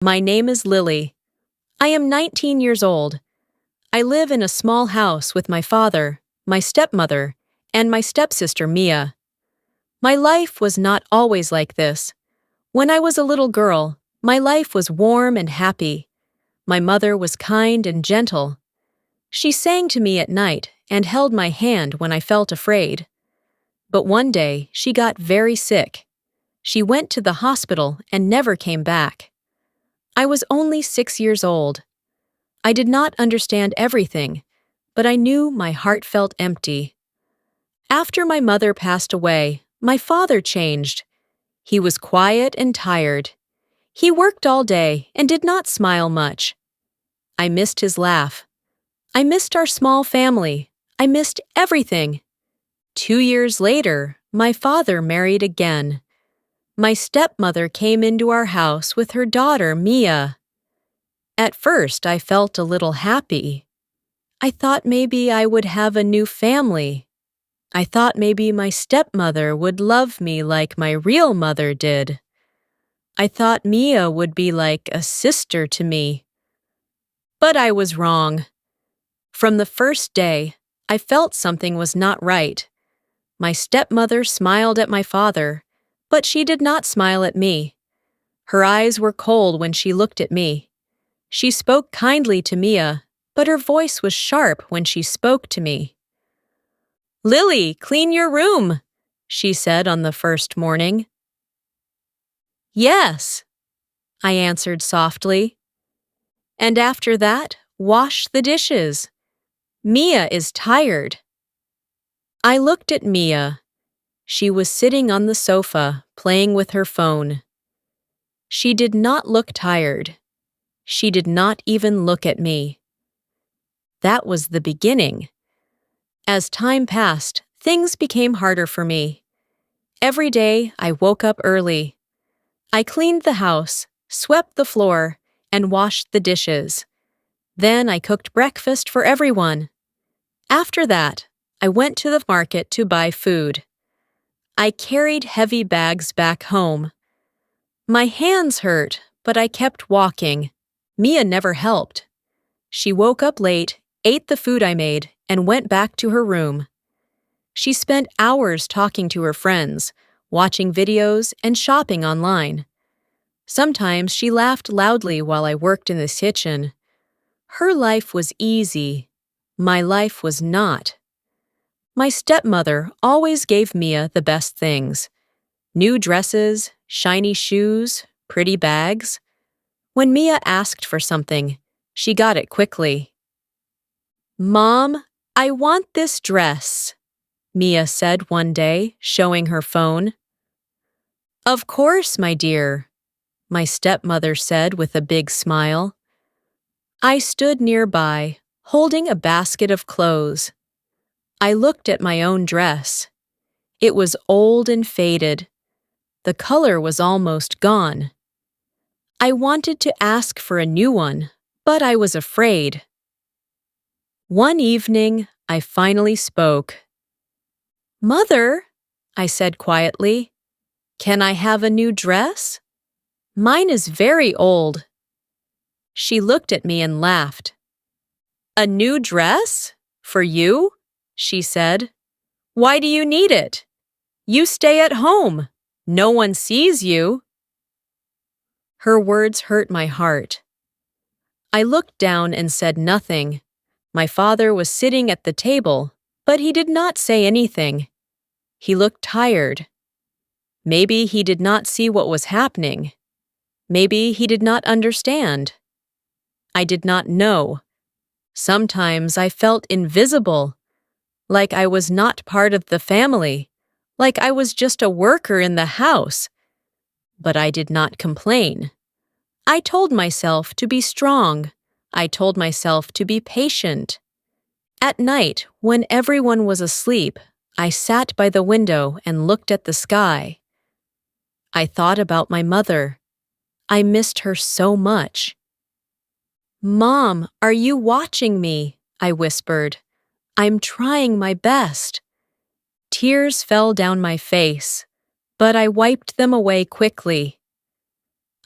My name is Lily. I am 19 years old. I live in a small house with my father, my stepmother, and my stepsister Mia. My life was not always like this. When I was a little girl, my life was warm and happy. My mother was kind and gentle. She sang to me at night and held my hand when I felt afraid. But one day, she got very sick. She went to the hospital and never came back. I was only 6 years old. I did not understand everything, but I knew my heart felt empty. After my mother passed away, my father changed. He was quiet and tired. He worked all day and did not smile much. I missed his laugh. I missed our small family. I missed everything. 2 years later, my father married again. My stepmother came into our house with her daughter, Mia. At first, I felt a little happy. I thought maybe I would have a new family. I thought maybe my stepmother would love me like my real mother did. I thought Mia would be like a sister to me. But I was wrong. From the first day, I felt something was not right. My stepmother smiled at my father, but she did not smile at me. Her eyes were cold when she looked at me. She spoke kindly to Mia, but her voice was sharp when she spoke to me. "Lily, clean your room," she said on the first morning. "Yes," I answered softly. "And after that, wash the dishes. Mia is tired." I looked at Mia. She was sitting on the sofa, playing with her phone. She did not look tired. She did not even look at me. That was the beginning. As time passed, things became harder for me. Every day, I woke up early. I cleaned the house, swept the floor, and washed the dishes. Then I cooked breakfast for everyone. After that, I went to the market to buy food. I carried heavy bags back home. My hands hurt, but I kept walking. Mia never helped. She woke up late, ate the food I made, and went back to her room. She spent hours talking to her friends, watching videos, and shopping online. Sometimes she laughed loudly while I worked in the kitchen. Her life was easy. My life was not. My stepmother always gave Mia the best things: new dresses, shiny shoes, pretty bags. When Mia asked for something, she got it quickly. "Mom, I want this dress," Mia said one day, showing her phone. "Of course, my dear," my stepmother said with a big smile. I stood nearby, holding a basket of clothes. I looked at my own dress. It was old and faded. The color was almost gone. I wanted to ask for a new one, but I was afraid. One evening, I finally spoke. "Mother," I said quietly, "can I have a new dress? Mine is very old." She looked at me and laughed. "A new dress? For you?" she said. "Why do you need it? You stay at home. No one sees you." Her words hurt my heart. I looked down and said nothing. My father was sitting at the table, but he did not say anything. He looked tired. Maybe he did not see what was happening. Maybe he did not understand. I did not know. Sometimes I felt invisible, like I was not part of the family, like I was just a worker in the house. But I did not complain. I told myself to be strong. I told myself to be patient. At night, when everyone was asleep, I sat by the window and looked at the sky. I thought about my mother. I missed her so much. "Mom, are you watching me?" I whispered. "I'm trying my best." Tears fell down my face, but I wiped them away quickly.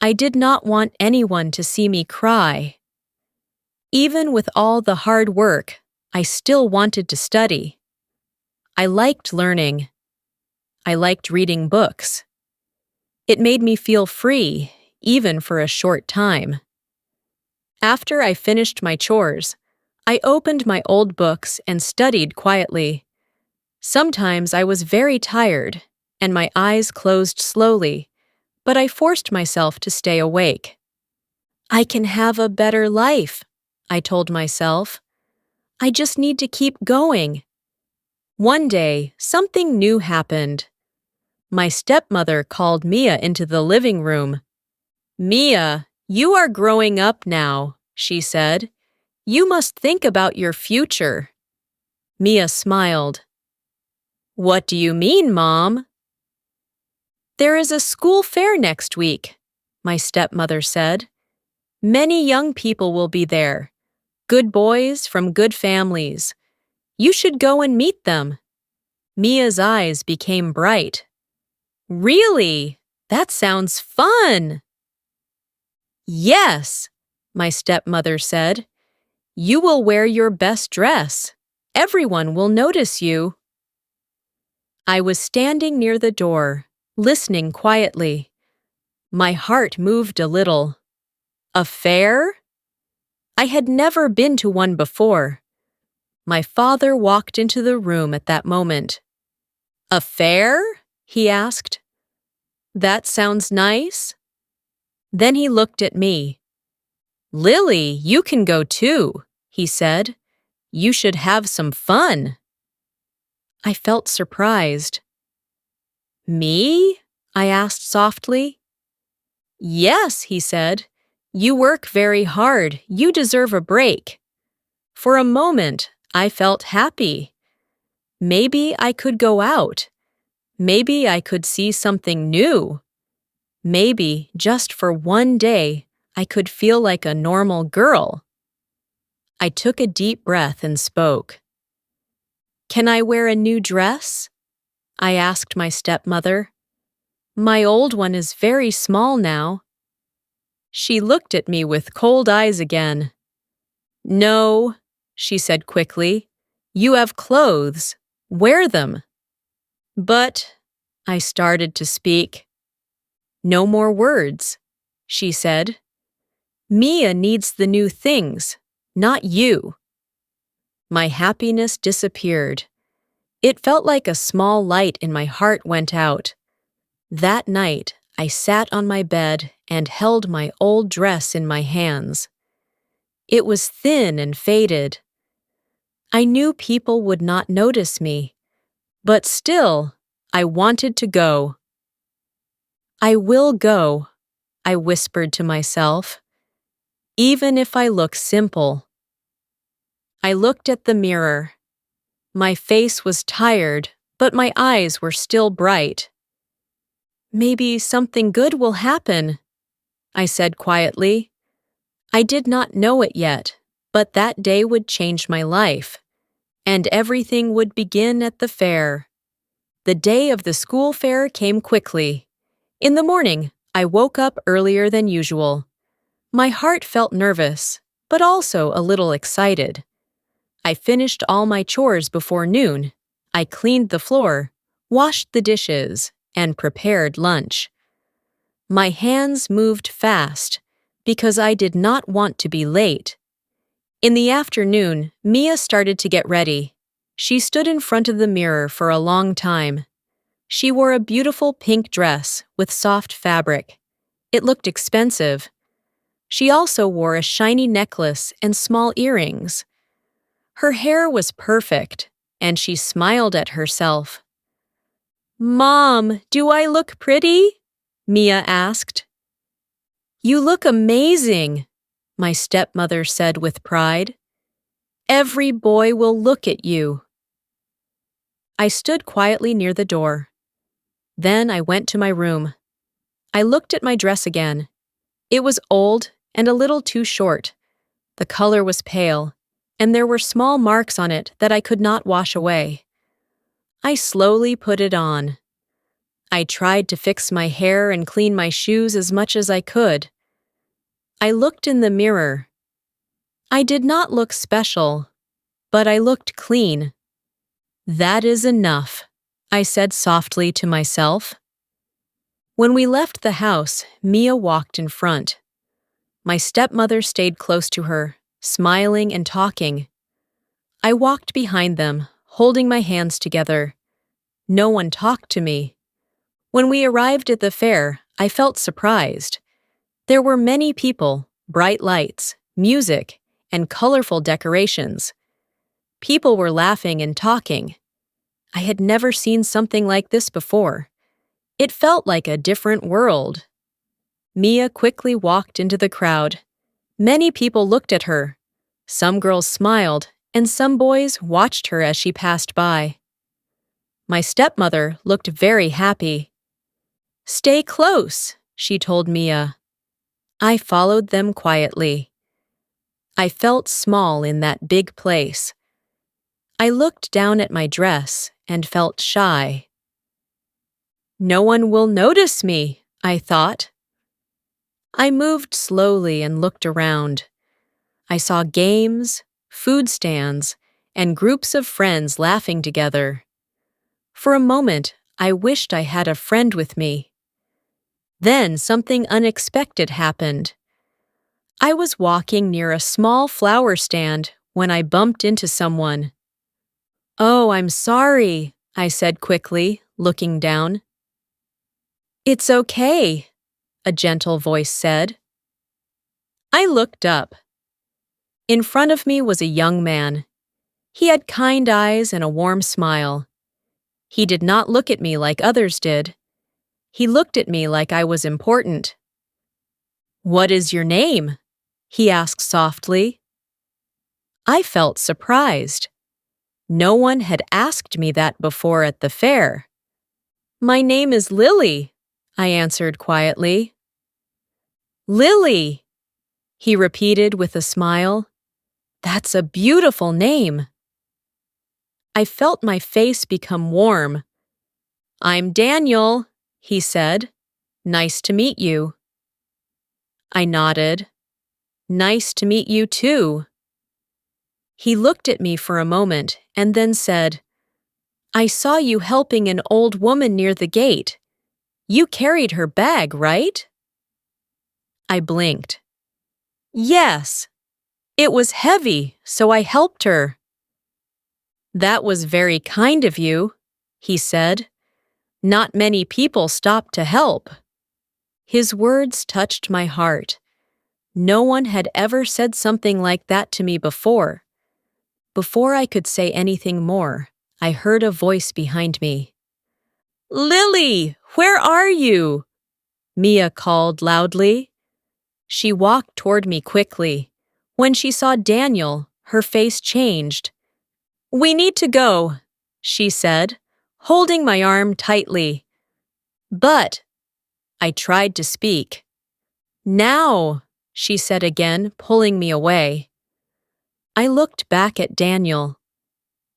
I did not want anyone to see me cry. Even with all the hard work, I still wanted to study. I liked learning. I liked reading books. It made me feel free, even for a short time. After I finished my chores, I opened my old books and studied quietly. Sometimes I was very tired, and my eyes closed slowly, but I forced myself to stay awake. I can have a better life, I told myself. I just need to keep going. One day, something new happened. My stepmother called Mia into the living room. "Mia, you are growing up now," she said. "You must think about your future." Mia smiled. "What do you mean, Mom?" "There is a school fair next week," my stepmother said. "Many young people will be there. Good boys from good families. You should go and meet them." Mia's eyes became bright. "Really? That sounds fun!" "Yes," my stepmother said. "You will wear your best dress. Everyone will notice you." I was standing near the door, listening quietly. My heart moved a little. A fair? I had never been to one before. My father walked into the room at that moment. "A fair?" he asked. "That sounds nice." Then he looked at me. "Lily, you can go too," he said. "You should have some fun." I felt surprised. "Me?" I asked softly. "Yes," he said. "You work very hard. You deserve a break." For a moment, I felt happy. Maybe I could go out. Maybe I could see something new. Maybe, just for one day, I could feel like a normal girl. I took a deep breath and spoke. "Can I wear a new dress?" I asked my stepmother. "My old one is very small now." She looked at me with cold eyes again. "No," she said quickly. "You have clothes. Wear them." "But," I started to speak. "No more words," she said. "Mia needs the new things, not you." My happiness disappeared. It felt like a small light in my heart went out. That night, I sat on my bed and held my old dress in my hands. It was thin and faded. I knew people would not notice me, but still, I wanted to go. "I will go," I whispered to myself, "even if I look simple." I looked at the mirror. My face was tired, but my eyes were still bright. "Maybe something good will happen," I said quietly. I did not know it yet, but that day would change my life, and everything would begin at the fair. The day of the school fair came quickly. In the morning, I woke up earlier than usual. My heart felt nervous, but also a little excited. I finished all my chores before noon. I cleaned the floor, washed the dishes, and prepared lunch. My hands moved fast because I did not want to be late. In the afternoon, Mia started to get ready. She stood in front of the mirror for a long time. She wore a beautiful pink dress with soft fabric. It looked expensive. She also wore a shiny necklace and small earrings. Her hair was perfect, and she smiled at herself. "Mom, do I look pretty?" Mia asked. "You look amazing," my stepmother said with pride. "Every boy will look at you." I stood quietly near the door. Then I went to my room. I looked at my dress again. It was old and a little too short. The color was pale, and there were small marks on it that I could not wash away. I slowly put it on. I tried to fix my hair and clean my shoes as much as I could. I looked in the mirror. I did not look special, but I looked clean. "That is enough," I said softly to myself. When we left the house, Mia walked in front. My stepmother stayed close to her, smiling and talking. I walked behind them, holding my hands together. No one talked to me. When we arrived at the fair, I felt surprised. There were many people, bright lights, music, and colorful decorations. People were laughing and talking. I had never seen something like this before. It felt like a different world. Mia quickly walked into the crowd. Many people looked at her. Some girls smiled, and some boys watched her as she passed by. My stepmother looked very happy. "Stay close," she told Mia. I followed them quietly. I felt small in that big place. I looked down at my dress and felt shy. "No one will notice me," I thought. I moved slowly and looked around. I saw games, food stands, and groups of friends laughing together. For a moment, I wished I had a friend with me. Then something unexpected happened. I was walking near a small flower stand when I bumped into someone. "Oh, I'm sorry," I said quickly, looking down. "It's okay," a gentle voice said. I looked up. In front of me was a young man. He had kind eyes and a warm smile. He did not look at me like others did. He looked at me like I was important. "What is your name?" he asked softly. I felt surprised. No one had asked me that before at the fair. "My name is Lily," I answered quietly. "Lily," he repeated with a smile. "That's a beautiful name." I felt my face become warm. "I'm Daniel," he said. "Nice to meet you." I nodded. "Nice to meet you too." He looked at me for a moment and then said, "I saw you helping an old woman near the gate. You carried her bag, right?" I blinked. "Yes. It was heavy, so I helped her." "That was very kind of you," he said. "Not many people stop to help." His words touched my heart. No one had ever said something like that to me before. Before I could say anything more, I heard a voice behind me. "Lily, where are you?" Mia called loudly. She walked toward me quickly. When she saw Daniel, her face changed. "We need to go," she said, holding my arm tightly. "But," I tried to speak. "Now," she said again, pulling me away. I looked back at Daniel.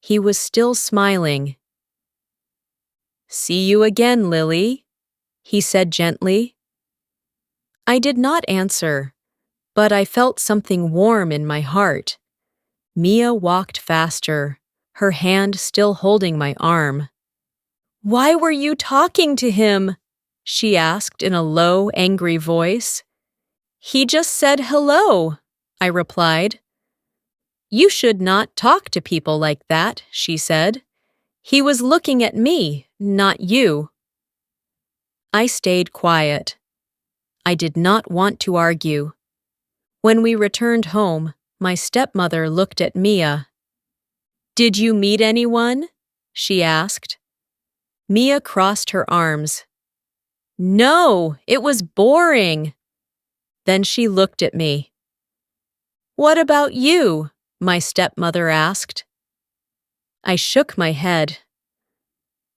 He was still smiling. "See you again, Lily," he said gently. I did not answer, but I felt something warm in my heart. Mia walked faster, her hand still holding my arm. "Why were you talking to him?" she asked in a low, angry voice. "He just said hello," I replied. "You should not talk to people like that," she said. "He was looking at me, not you." I stayed quiet. I did not want to argue. When we returned home, my stepmother looked at Mia. "Did you meet anyone?" she asked. Mia crossed her arms. "No, it was boring." Then she looked at me. "What about you?" my stepmother asked. I shook my head.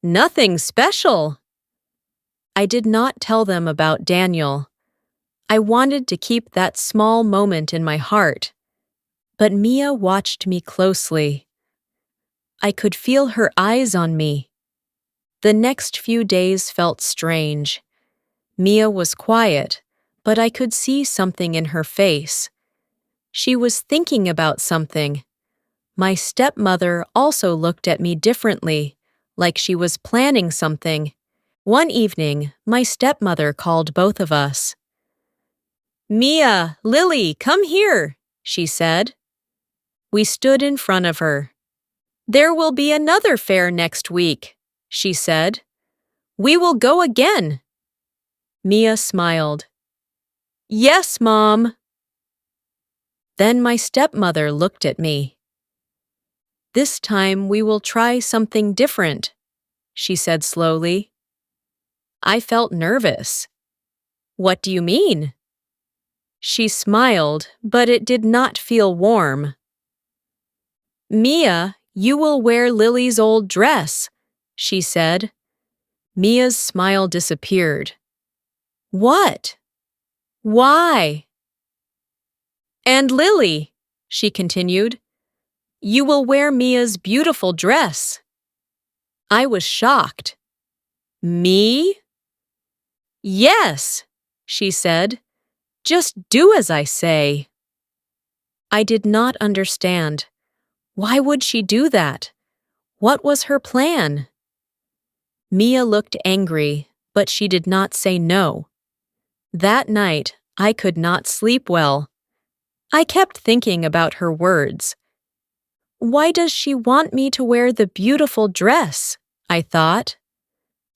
"Nothing special." I did not tell them about Daniel. I wanted to keep that small moment in my heart. But Mia watched me closely. I could feel her eyes on me. The next few days felt strange. Mia was quiet, but I could see something in her face. She was thinking about something. My stepmother also looked at me differently, like she was planning something. One evening, my stepmother called both of us. "Mia, Lily, come here," she said. We stood in front of her. "There will be another fair next week," she said. "We will go again." Mia smiled. "Yes, Mom." Then my stepmother looked at me. "This time we will try something different," she said slowly. I felt nervous. "What do you mean?" She smiled, but it did not feel warm. "Mia, you will wear Lily's old dress," she said. Mia's smile disappeared. "What? Why?" "And Lily," she continued, "you will wear Mia's beautiful dress." I was shocked. "Me?" "Yes," she said. "Just do as I say." I did not understand. Why would she do that? What was her plan? Mia looked angry, but she did not say no. That night, I could not sleep well. I kept thinking about her words. Why does she want me to wear the beautiful dress? I thought.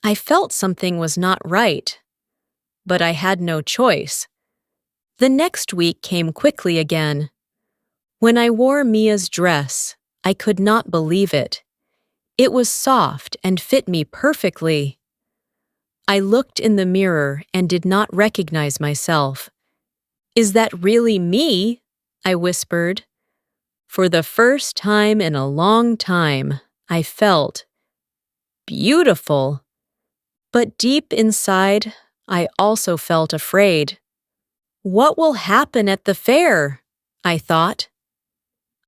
I felt something was not right. But I had no choice. The next week came quickly again. When I wore Mia's dress, I could not believe it. It was soft and fit me perfectly. I looked in the mirror and did not recognize myself. "Is that really me?" I whispered. For the first time in a long time, I felt beautiful. But deep inside, I also felt afraid. What will happen at the fair? I thought.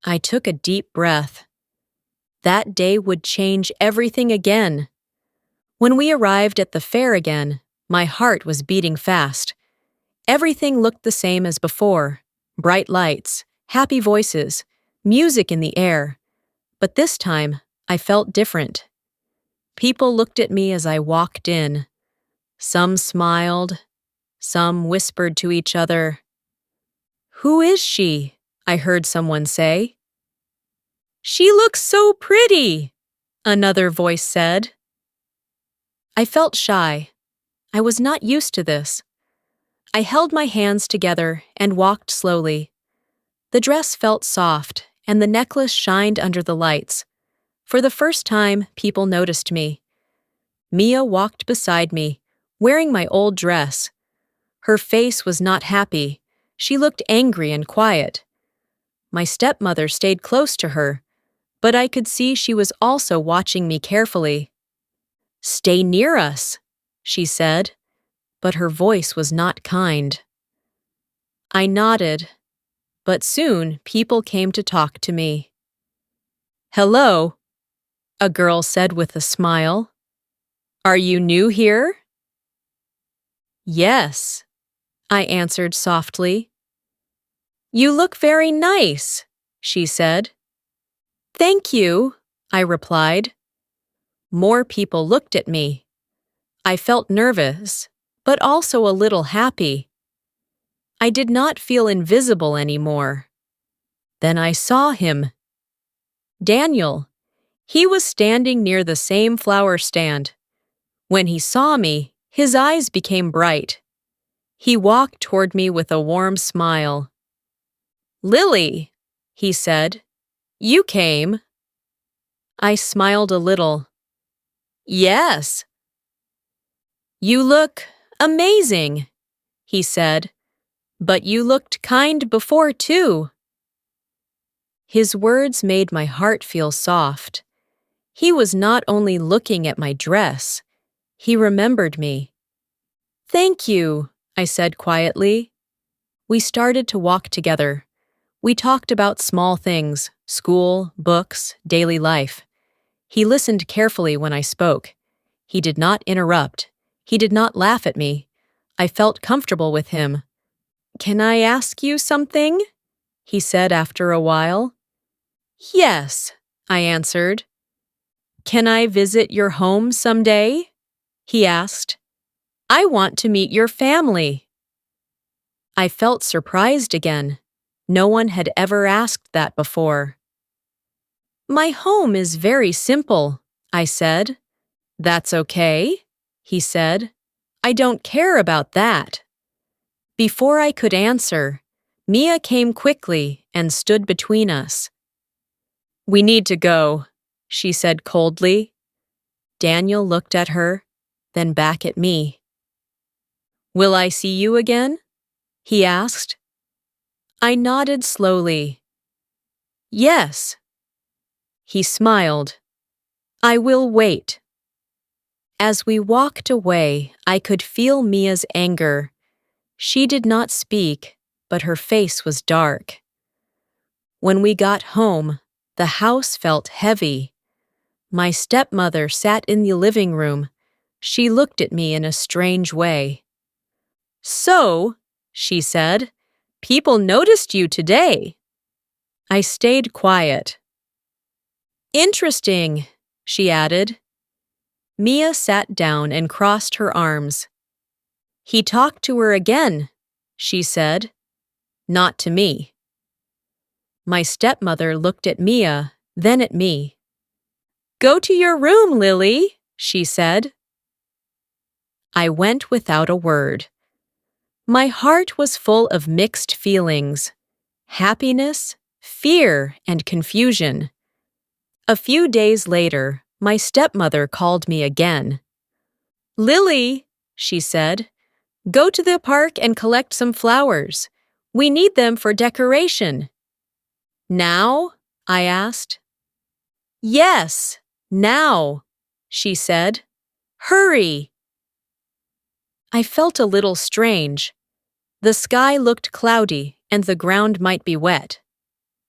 I took a deep breath. That day would change everything again. When we arrived at the fair again, my heart was beating fast. Everything looked the same as before. Bright lights, happy voices, music in the air. But this time, I felt different. People looked at me as I walked in. Some smiled. Some whispered to each other. "Who is she?" I heard someone say. "She looks so pretty," another voice said. I felt shy. I was not used to this. I held my hands together and walked slowly. The dress felt soft, and the necklace shined under the lights. For the first time, people noticed me. Mia walked beside me, wearing my old dress. Her face was not happy. She looked angry and quiet. My stepmother stayed close to her, but I could see she was also watching me carefully. "Stay near us," she said, but her voice was not kind. I nodded, but soon people came to talk to me. "Hello," a girl said with a smile. "Are you new here?" "Yes," I answered softly. "You look very nice," she said. "Thank you," I replied. More people looked at me. I felt nervous, but also a little happy. I did not feel invisible anymore. Then I saw him. Daniel. He was standing near the same flower stand. When he saw me, his eyes became bright. He walked toward me with a warm smile. "Lily," he said, "you came." I smiled a little. "Yes." "You look amazing," he said, "but you looked kind before too." His words made my heart feel soft. He was not only looking at my dress, he remembered me. "Thank you," I said quietly. We started to walk together. We talked about small things, school, books, daily life. He listened carefully when I spoke. He did not interrupt. He did not laugh at me. I felt comfortable with him. "Can I ask you something?" he said after a while. "Yes," I answered. "Can I visit your home someday?" he asked. "I want to meet your family." I felt surprised again. No one had ever asked that before. "My home is very simple," I said. "That's okay," he said. "I don't care about that." Before I could answer, Mia came quickly and stood between us. "We need to go," she said coldly. Daniel looked at her, then back at me. "Will I see you again?" he asked. I nodded slowly. "Yes." He smiled. "I will wait." As we walked away, I could feel Mia's anger. She did not speak, but her face was dark. When we got home, the house felt heavy. My stepmother sat in the living room. She looked at me in a strange way. "So," she said, "people noticed you today." I stayed quiet. "Interesting," she added. Mia sat down and crossed her arms. "He talked to her again," she said. "Not to me." My stepmother looked at Mia, then at me. "Go to your room, Lily," she said. I went without a word. My heart was full of mixed feelings: happiness, fear, and confusion. A few days later, my stepmother called me again. "Lily," she said, "go to the park and collect some flowers. We need them for decoration." "Now?" I asked. "Yes, now," she said. "Hurry." I felt a little strange. The sky looked cloudy and the ground might be wet.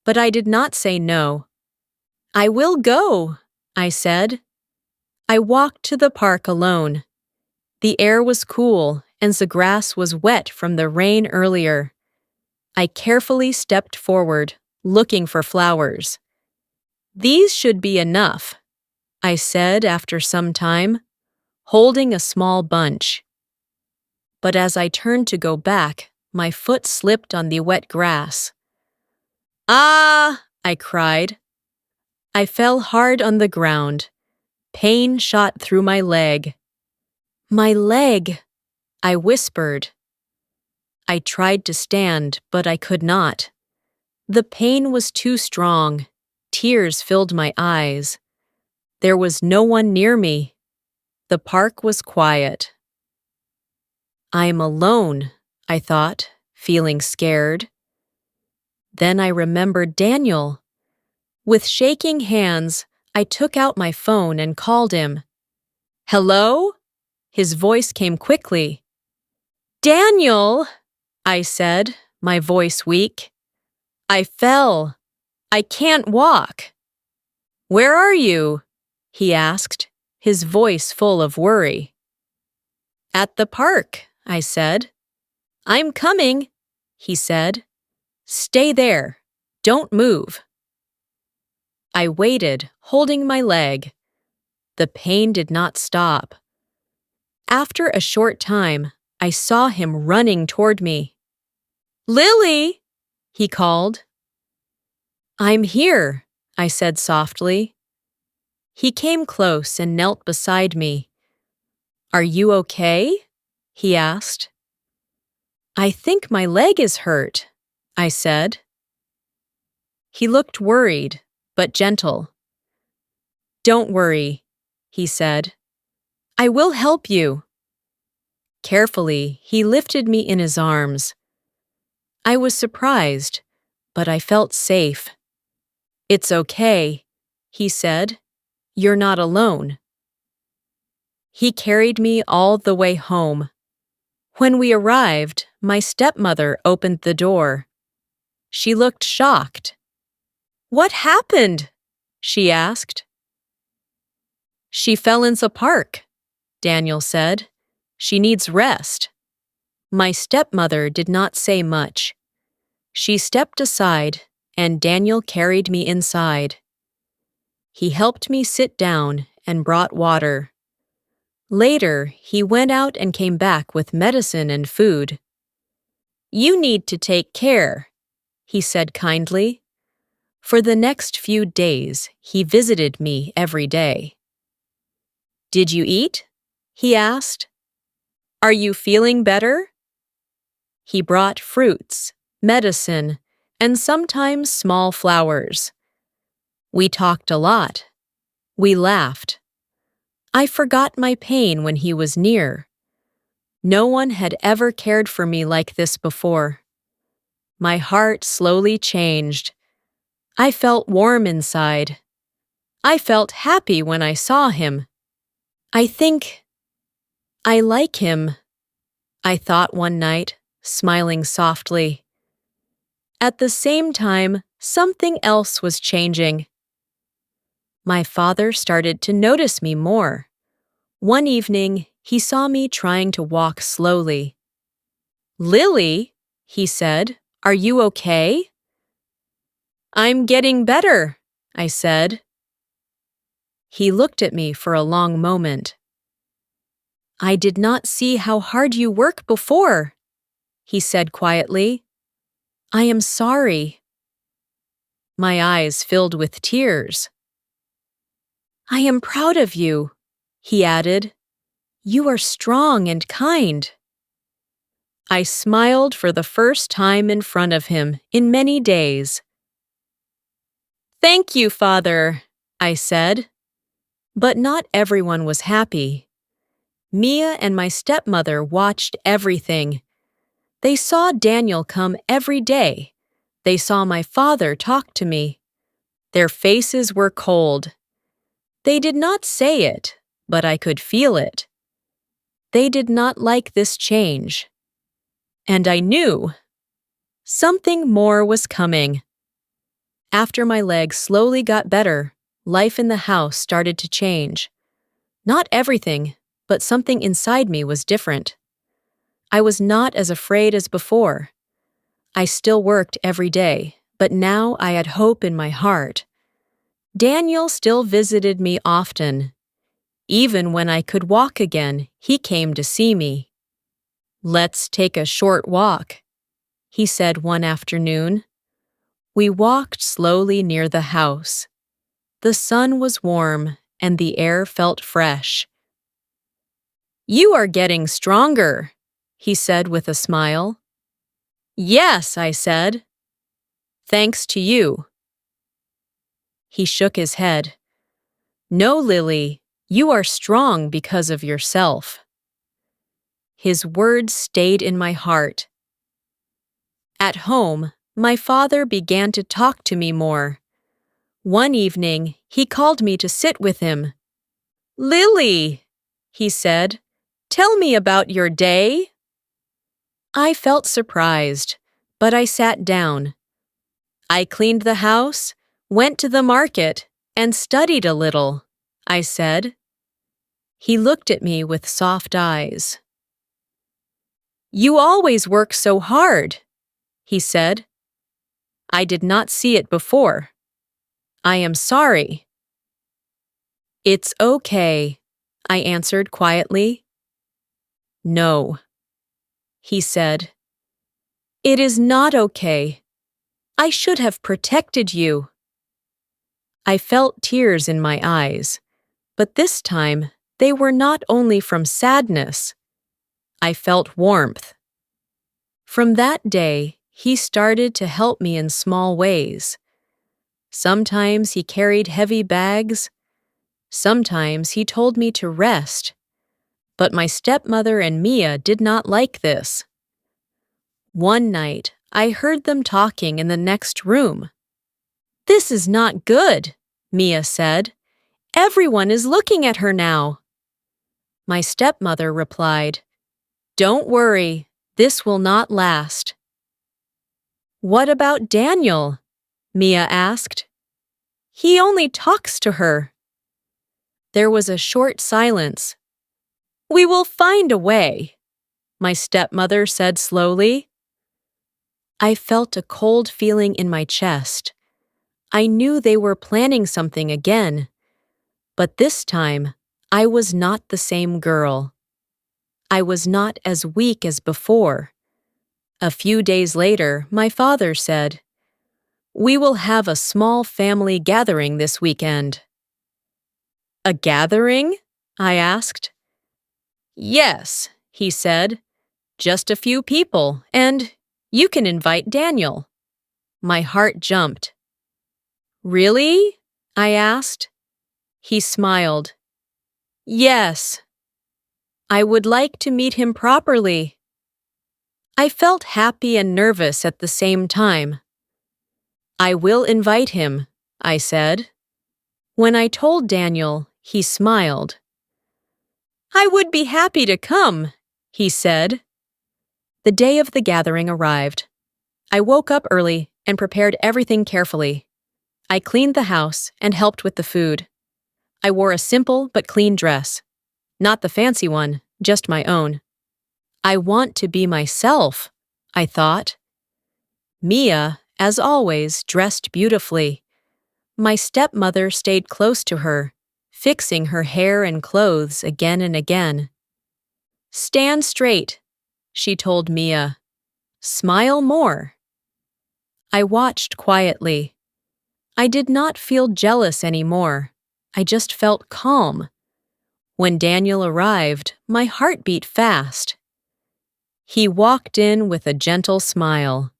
But I did not say no. "I will go," I said. I walked to the park alone. The air was cool and the grass was wet from the rain earlier. I carefully stepped forward, looking for flowers. "These should be enough," I said after some time, holding a small bunch. But as I turned to go back, my foot slipped on the wet grass. "Ah!" I cried. I fell hard on the ground. Pain shot through my leg. "My leg," I whispered. I tried to stand, but I could not. The pain was too strong. Tears filled my eyes. There was no one near me. The park was quiet. "I am alone," I thought, feeling scared. Then I remembered Daniel. With shaking hands, I took out my phone and called him. "Hello?" His voice came quickly. "Daniel," I said, my voice weak. "I fell. I can't walk." "Where are you?" he asked, his voice full of worry. "At the park," I said. "I'm coming," he said. "Stay there. Don't move." I waited, holding my leg. The pain did not stop. After a short time, I saw him running toward me. "Lily!" he called. "I'm here," I said softly. He came close and knelt beside me. "Are you okay?" he asked. "I think my leg is hurt," I said. He looked worried, but gentle. "Don't worry," he said. "I will help you." Carefully, he lifted me in his arms. I was surprised, but I felt safe. "It's okay," he said. "You're not alone." He carried me all the way home. When we arrived, my stepmother opened the door. She looked shocked. "What happened?" she asked. "She fell in the park," Daniel said. She needs rest. My stepmother did not say much. She stepped aside, and Daniel carried me inside. He helped me sit down and brought water. Later, he went out and came back with medicine and food. "You need to take care," he said kindly. For the next few days, he visited me every day. "Did you eat?" he asked. "Are you feeling better?" He brought fruits, medicine, and sometimes small flowers. We talked a lot. We laughed. I forgot my pain when he was near. No one had ever cared for me like this before. My heart slowly changed. I felt warm inside. I felt happy when I saw him. "I think I like him," I thought one night, smiling softly. At the same time, something else was changing. My father started to notice me more. One evening, he saw me trying to walk slowly. "Lily," he said, "are you okay?" "I'm getting better," I said. He looked at me for a long moment. "I did not see how hard you work before," he said quietly. "I am sorry." My eyes filled with tears. "I am proud of you," he added. "You are strong and kind." I smiled for the first time in front of him in many days. "Thank you, Father," I said. But not everyone was happy. Mia and my stepmother watched everything. They saw Daniel come every day. They saw my father talk to me. Their faces were cold. They did not say it, but I could feel it. They did not like this change. And I knew something more was coming. After my legs slowly got better, life in the house started to change. Not everything, but something inside me was different. I was not as afraid as before. I still worked every day, but now I had hope in my heart. Daniel still visited me often. Even when I could walk again, he came to see me. "Let's take a short walk," he said one afternoon. We walked slowly near the house. The sun was warm, and the air felt fresh. "You are getting stronger," he said with a smile. "Yes," I said. "Thanks to you." He shook his head. "No, Lily, you are strong because of yourself." His words stayed in my heart. At home, my father began to talk to me more. One evening, he called me to sit with him. "Lily," he said, "tell me about your day." I felt surprised, but I sat down. "I cleaned the house, went to the market, and studied a little," I said. He looked at me with soft eyes. "You always work so hard," he said. I did not see it before. "I am sorry." "It's okay," I answered quietly. "No," he said. "It is not okay. I should have protected you." I felt tears in my eyes, but this time they were not only from sadness. I felt warmth. From that day, he started to help me in small ways. Sometimes he carried heavy bags. Sometimes he told me to rest. But my stepmother and Mia did not like this. One night, I heard them talking in the next room. "This is not good," Mia said. "Everyone is looking at her now." My stepmother replied, "Don't worry, this will not last." "What about Daniel?" Mia asked. "He only talks to her." There was a short silence. We will find a way, my stepmother said slowly. I felt a cold feeling in my chest. I knew they were planning something again, but this time I was not the same girl. I was not as weak as before. A few days later, my father said, "We will have a small family gathering this weekend." "A gathering?" I asked. "Yes," he said, "just a few people, and you can invite Daniel." My heart jumped. "Really?" I asked. He smiled. "Yes. I would like to meet him properly." I felt happy and nervous at the same time. "I will invite him," I said. When I told Daniel, he smiled. "I would be happy to come," he said. The day of the gathering arrived. I woke up early and prepared everything carefully. I cleaned the house and helped with the food. I wore a simple but clean dress. Not the fancy one, just my own. I want to be myself, I thought. Mia, as always, dressed beautifully. My stepmother stayed close to her, fixing her hair and clothes again and again. "Stand straight," she told Mia. "Smile more." I watched quietly. I did not feel jealous anymore. I just felt calm. When Daniel arrived, my heart beat fast. He walked in with a gentle smile.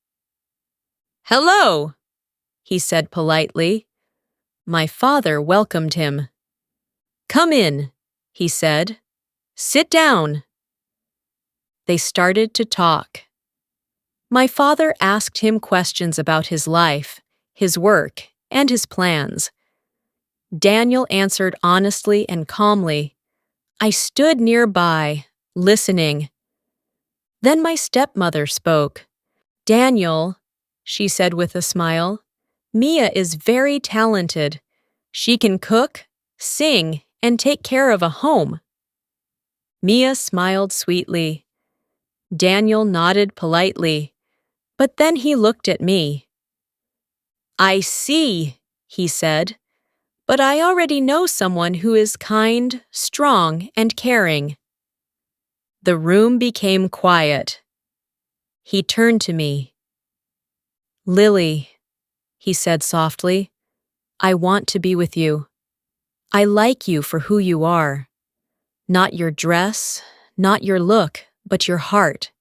"Hello," he said politely. My father welcomed him. "Come in," he said. "Sit down." They started to talk. My father asked him questions about his life, his work, and his plans. Daniel answered honestly and calmly. I stood nearby, listening. Then my stepmother spoke. "Daniel," she said with a smile, "Mia is very talented. She can cook, sing, and take care of a home." Mia smiled sweetly. Daniel nodded politely, but then he looked at me. "I see," he said, "but I already know someone who is kind, strong, and caring." The room became quiet. He turned to me. "Lily," he said softly, "I want to be with you. I like you for who you are. Not your dress, not your look, but your heart."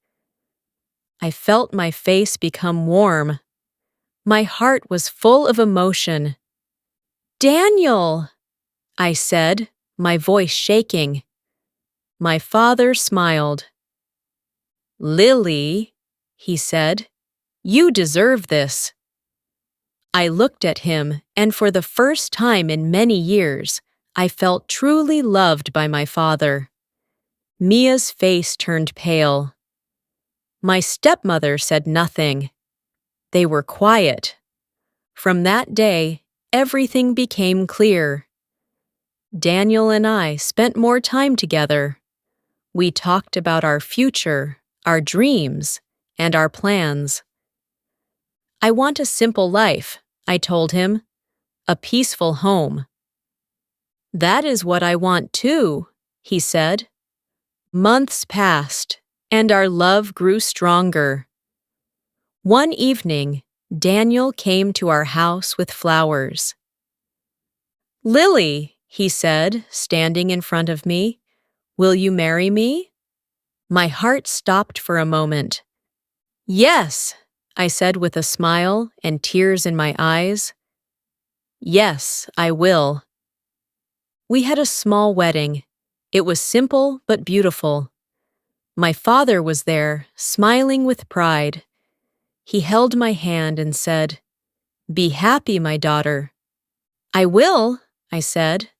I felt my face become warm. My heart was full of emotion. "Daniel," I said, my voice shaking. My father smiled. "Lily," he said, "you deserve this." I looked at him, and for the first time in many years, I felt truly loved by my father. Mia's face turned pale. My stepmother said nothing. They were quiet. From that day, everything became clear. Daniel and I spent more time together. We talked about our future, our dreams, and our plans. "I want a simple life," I told him. "A peaceful home." "That is what I want too," he said. Months passed, and our love grew stronger. One evening, Daniel came to our house with flowers. "Lily," he said, standing in front of me, "will you marry me?" My heart stopped for a moment. "Yes," I said with a smile and tears in my eyes. "Yes, I will." We had a small wedding. It was simple but beautiful. My father was there, smiling with pride. He held my hand and said, "Be happy, my daughter." "I will," I said.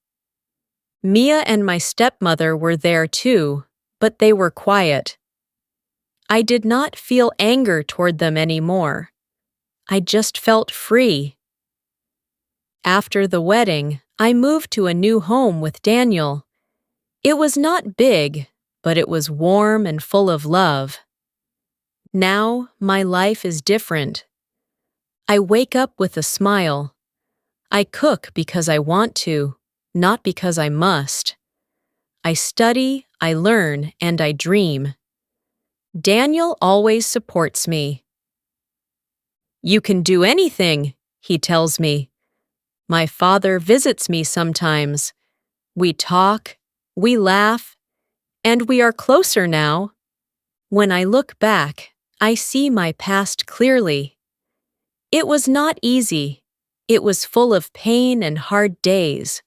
Mia and my stepmother were there too, but they were quiet. I did not feel anger toward them anymore. I just felt free. After the wedding, I moved to a new home with Daniel. It was not big, but it was warm and full of love. Now my life is different. I wake up with a smile. I cook because I want to, not because I must. I study, I learn, and I dream. Daniel always supports me. "You can do anything," he tells me. My father visits me sometimes. We talk, we laugh, and we are closer now. When I look back, I see my past clearly. It was not easy. It was full of pain and hard days.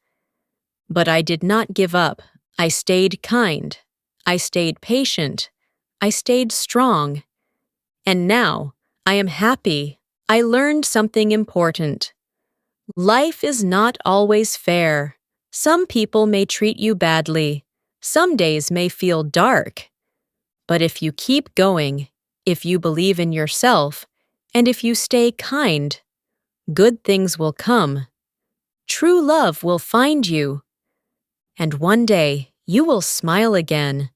But I did not give up. I stayed kind. I stayed patient. I stayed strong. And now I am happy. I learned something important. Life is not always fair. Some people may treat you badly. Some days may feel dark. But if you keep going, if you believe in yourself, and if you stay kind, good things will come. True love will find you. And one day you will smile again.